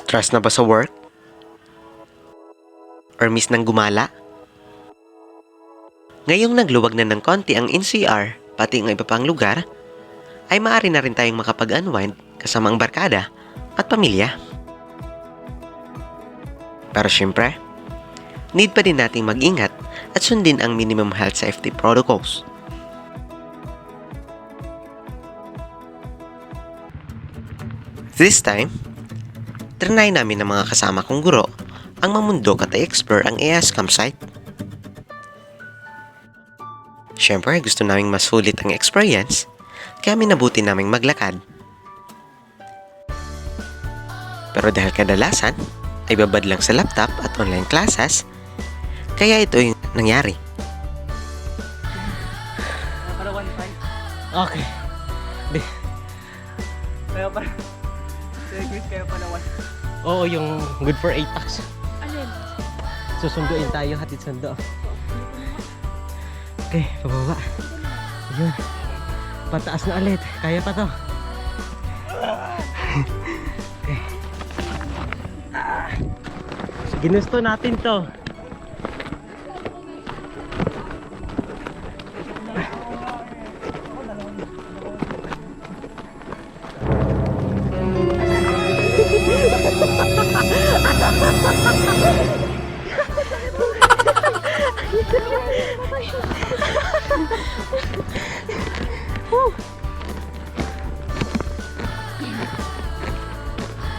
Stress na ba sa work? Or miss ng gumala? Ngayong nagluwag na ng konti ang NCR, pati ang iba pang lugar, ay maaari na rin tayong makapag-unwind kasama ang barkada at pamilya. Pero syempre, need pa din nating mag-ingat at sundin ang minimum health safety protocols. This time, trinay namin ng mga kasama kong guro ang mamundok at i-explore ang escampsite. Syempre, gusto naming masulit ang experience, kaya minabuti naming maglakad. Pero dahil kadalasan ay babad lang sa laptop at online classes, kaya ito yung nangyari. Para 1.5. Okay. Di. Kaya para... Kaya pala 1. Oo, yung good for 8 packs. Alin? Susunduin tayo, hatid sundo. Okay, pababa. Yun. Pataas na ulit. Kaya pa to. Okay. Ginusto natin to.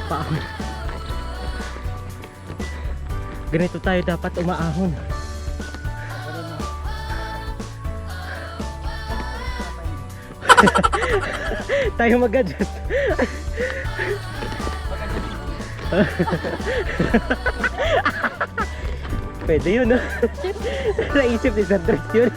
Paahon. Ganito tayo dapat umaahon. Tayo mag-adjust. Pwede yun, no? Naisip ni Sandres yun.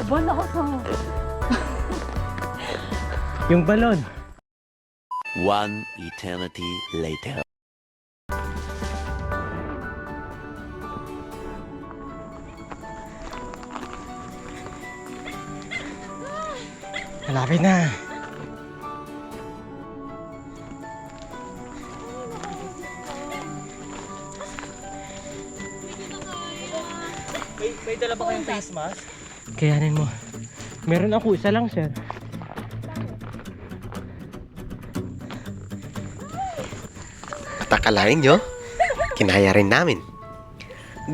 Abon ako sa... Yung balon. One eternity later. Malapit na. May dala ba kayong face mask? Kayanin mo. Meron ako, isa lang, sir. At akalain nyo, kinaya rin namin.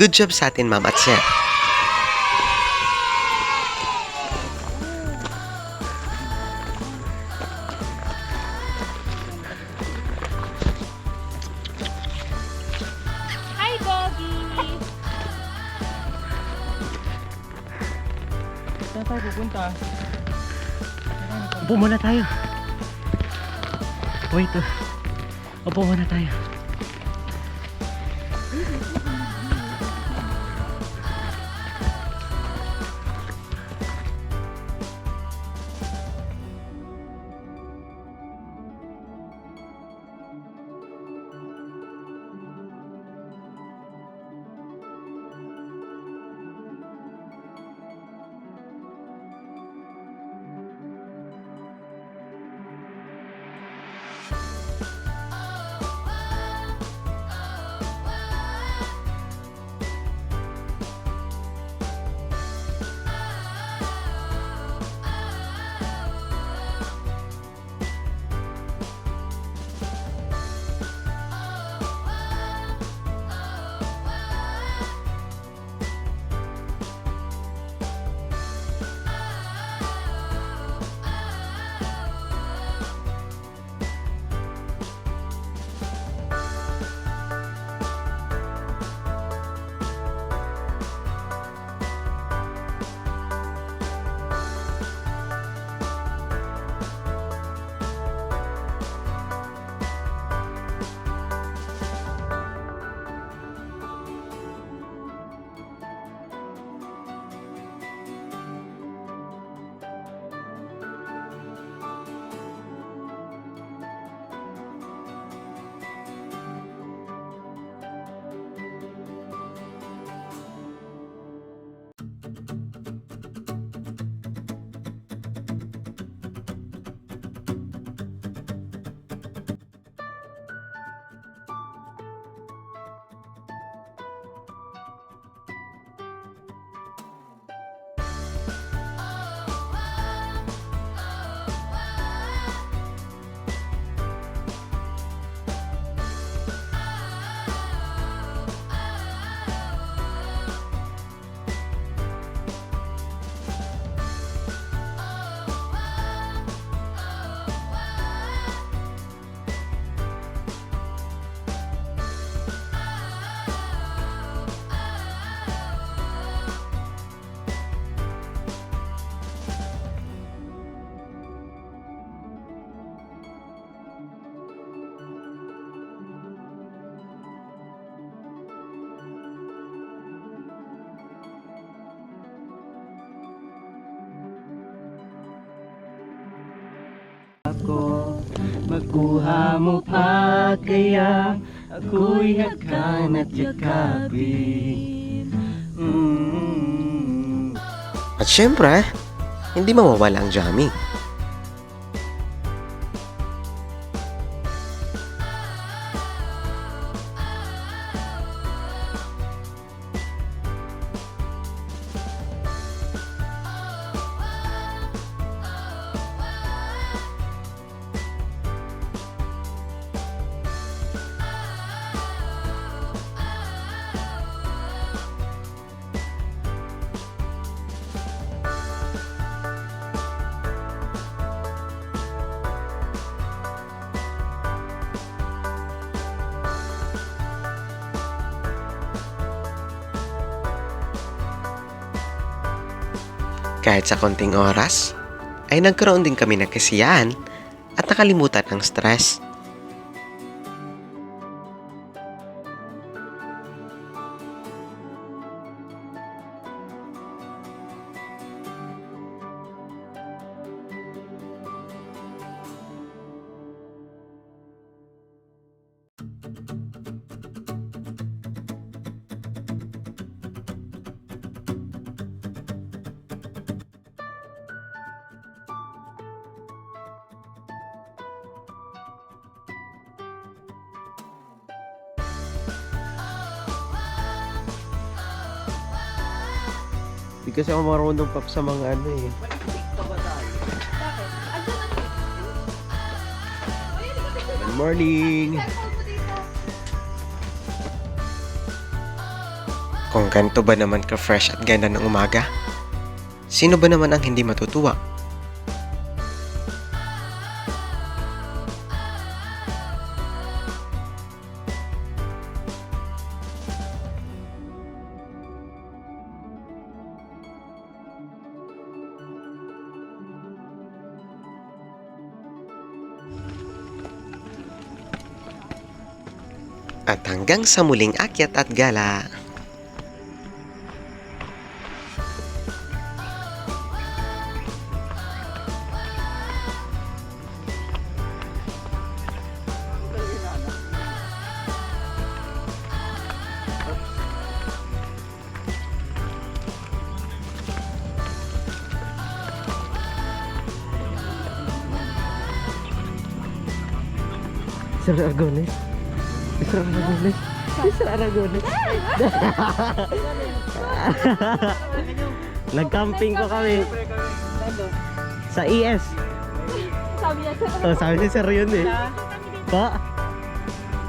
Good job sa atin, ma'am at sir. Hi, Doggy! Saan tayo pupunta? Upo muna tayo. Wait, upo muna tayo. makuha mo pa kaya ako'y hakan at yakapin. At syempre, hindi mawawala ang jamming. Kahit sa konting oras, ay nagkaroon din kami ng kasiyahan at nakalimutan ang stress. Di kasi ako marunong pap sa mga ano eh. Good morning! Kung ganito ba naman ka-fresh at ganda ng umaga, sino ba naman ang hindi matutuwa? At hanggang sa muling akyat at gala. Sir Aragones. Sir Aragones. Sir Aragones. Nag-camping po kami sa ES. Sabi niya sa Oh, sabi ni Sir yun eh. Pa?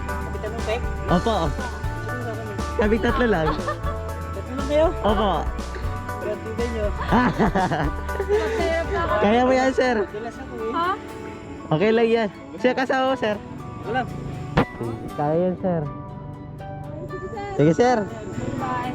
Kapitan ng pek. Opo. Kami tatlo lang. Tatlo kayo. Opo. Katigan nyo. Kaya mo yan, sir. Dalas ako eh. Ha? Okay lang yan. Sir, kasama mo, sir. Wala. Kaya yan, sir. Sige, sir. Bye.